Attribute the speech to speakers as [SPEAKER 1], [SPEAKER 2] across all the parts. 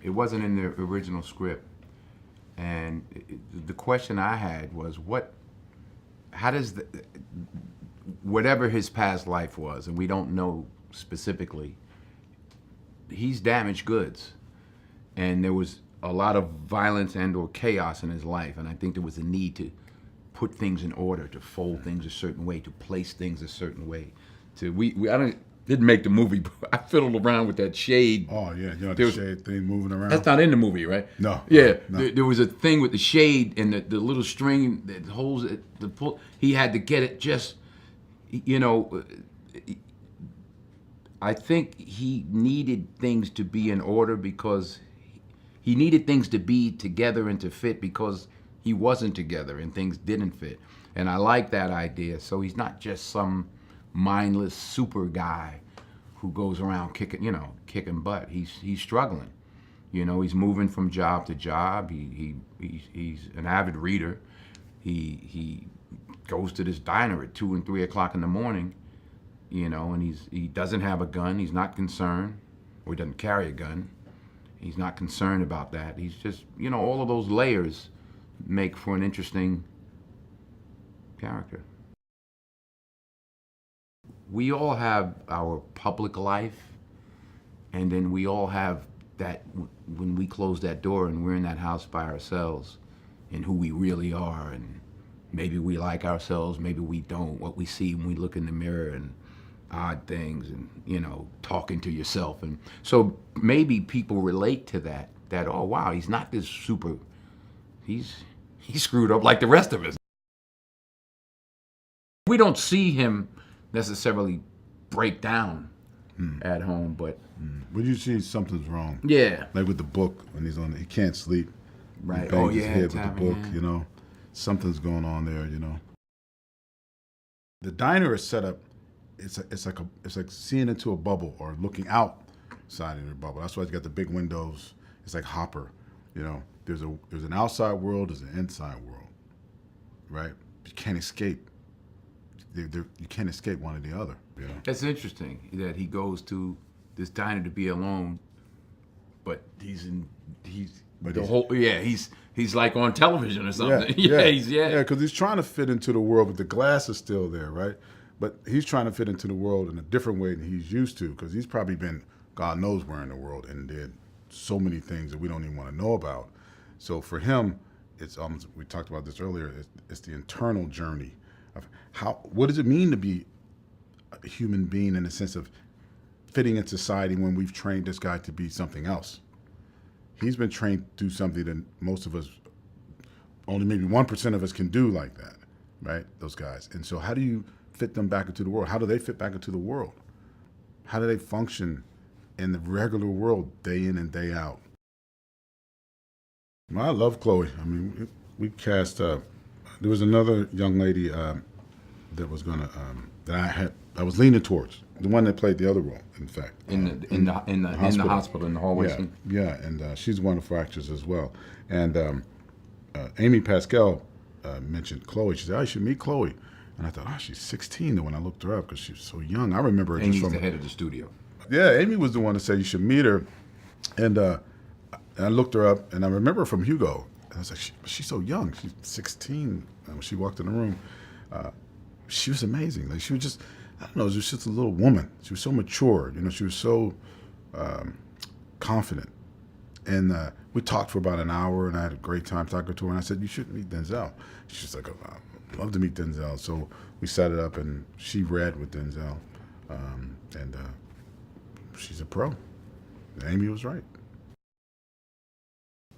[SPEAKER 1] It wasn't in the original script, and the question I had was, how does whatever his past life was, and we don't know specifically, he's damaged goods, and there was a lot of violence and or chaos in his life, and I think there was a need to put things in order, to fold things a certain way, to place things a certain way. Didn't make the movie, but I fiddled around with that shade.
[SPEAKER 2] Oh yeah, the shade thing moving around.
[SPEAKER 1] That's not in the movie, right?
[SPEAKER 2] No.
[SPEAKER 1] Yeah,
[SPEAKER 2] No.
[SPEAKER 1] there was a thing with the shade and the little string that holds it. He had to get it just, you know. I think he needed things to be in order because he needed things to be together and to fit because he wasn't together and things didn't fit. And I like that idea. So he's not just some mindless super guy who goes around kicking butt. He's struggling. He's moving from job to job. He's an avid reader. He goes to this diner at 2 and 3 o'clock in the morning, and he doesn't have a gun. He's not concerned, or he doesn't carry a gun. He's not concerned about that. He's just, all of those layers make for an interesting character. We all have our public life, and then we all have that when we close that door and we're in that house by ourselves and who we really are, and maybe we like ourselves, maybe we don't, what we see when we look in the mirror and odd things and, talking to yourself. And so maybe people relate to that, oh wow, he's not this super, he's screwed up like the rest of us. We don't see him necessarily break down at home, but
[SPEAKER 2] When you see something's wrong,
[SPEAKER 1] yeah,
[SPEAKER 2] like with the book when he can't sleep,
[SPEAKER 1] right.
[SPEAKER 2] He bangs his head with
[SPEAKER 1] time,
[SPEAKER 2] the book, something's going on there, The diner is set up. It's like seeing into a bubble or looking outside of the bubble. That's why it's got the big windows. It's like Hopper, There's an outside world, there's an inside world, right? You can't escape. You can't escape one or the other.
[SPEAKER 1] That's interesting that he goes to this diner to be alone, but he's like on television or something.
[SPEAKER 2] Because he's trying to fit into the world, but the glass is still there, right? But he's trying to fit into the world in a different way than he's used to, because he's probably been God knows where in the world and did so many things that we don't even want to know about. So for him, it's almost, we talked about this earlier, it's the internal journey of what does it mean to be a human being in the sense of fitting in society when we've trained this guy to be something else. He's been trained to do something that most of us, only maybe 1% of us can do like that, right? Those guys. And so how do you fit them back into the world? How do they fit back into the world? How do they function in the regular world day in and day out? Well, I love Chloe. I mean, we cast, there was another young lady that was gonna, that I was leaning towards, the one that played the other role, in fact.
[SPEAKER 1] In the hospital, in the hallway scene.
[SPEAKER 2] Yeah, and she's a wonderful actress as well. And Amy Pascal mentioned Chloe. She said, "I should meet Chloe." And I thought, she's 16 when I looked her up because she was so young. I remember her
[SPEAKER 1] Amy's
[SPEAKER 2] just from
[SPEAKER 1] the head of the studio.
[SPEAKER 2] Yeah, Amy was the one that said you should meet her. And I looked her up, and I remember her from Hugo. And I was like, she's so young. She's 16. And when she walked in the room, she was amazing. Like, she was just, I don't know, she was just a little woman. She was so mature. She was so confident. And we talked for about an hour, and I had a great time talking to her. And I said, you should meet Denzel. She's like, I'd love to meet Denzel. So we set it up, and she read with Denzel. And she's a pro. Amy was right.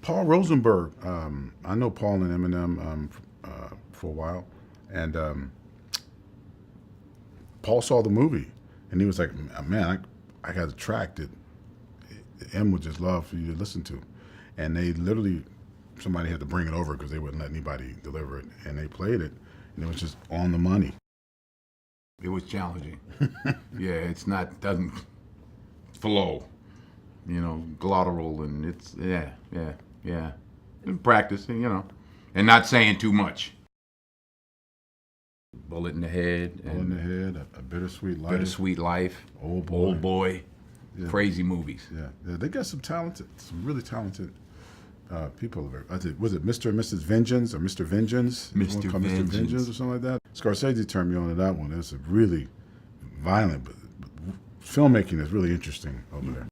[SPEAKER 2] Paul Rosenberg. I know Paul and Eminem for a while. And Paul saw the movie, and he was like, man, I got a track that M would just love for you to listen to. And they literally, somebody had to bring it over because they wouldn't let anybody deliver it. And they played it, and it was just on the money.
[SPEAKER 1] It was challenging. Yeah, doesn't flow, glottal, and it's, yeah. And practicing, and not saying too much. Bullet in the Head.
[SPEAKER 2] A Bittersweet Life.
[SPEAKER 1] Bittersweet Life.
[SPEAKER 2] Old Boy.
[SPEAKER 1] Old Boy. crazy movies.
[SPEAKER 2] Yeah, they got some really talented people over. Was it Mr. and Mrs. Vengeance or Mr. Vengeance?
[SPEAKER 1] Mr.
[SPEAKER 2] Mr. Vengeance or something like that. Scorsese turned me on to that one. It's a really violent, but filmmaking is really interesting over there.